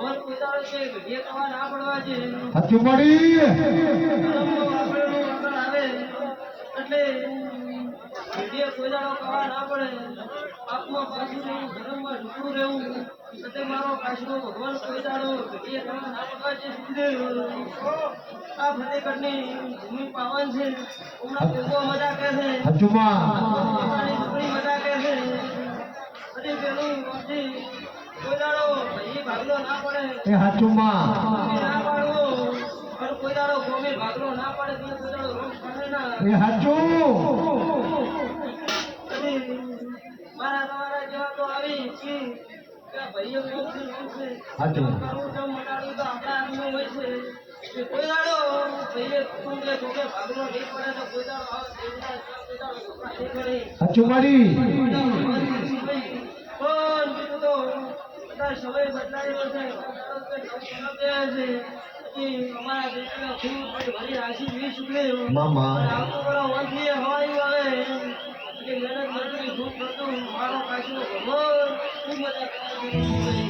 ભગવાન પોતાનો છે ઘડીએ કવા ના પડવા છે સાચું પડી આવે એટલે ઘડીએ પોતાનો કવા ના પડે આત્મા પાછું રહેવું ધર્મમાં ઢૂકળું રહેવું એટલે મારો કાશનો ભગવાન પોતાનો ઘડીએ કવા ના પડવા છે આ ફતેહગઢની ભૂમિ પાવન છે હમણાં લોકો મજા કહે છે સાચું માં પોતાની છોકરી મજા કહે છે પછી પેલું કોઈ દાડો ભાઈ ભાગલો ના પડે એ સાચું માં ના પાડવો અને કોઈ દાડો ગોમે ભાગલો ના પડે તો કોઈ દાડો રોગ પડે ના એ સાચું મારા તમારા જેવા તો આવી કે ભાઈઓ રોગ છે સાચું કરવું તો મટાડવું તો આપણા હાથમાં હોય છે કે કોઈ દાડો ભાઈએ તું કે ગોમે ભાગલો નહીં પડે તો કોઈ દાડો આવે કોઈ દાડો છોકરા નહીં પડે સાચું પડી પણ બીજું તો બધા સમય બદલાયેલો છે અમારા દેશના ખૂબ ભરી રાશિ વીસ ઉકલે મામા આવતો પેલો વંશીય હવાયું આવે કે મહેનત મજૂરી ખૂબ કરતું મારો કાશીનો ભગવાન ખૂબ મજા કરે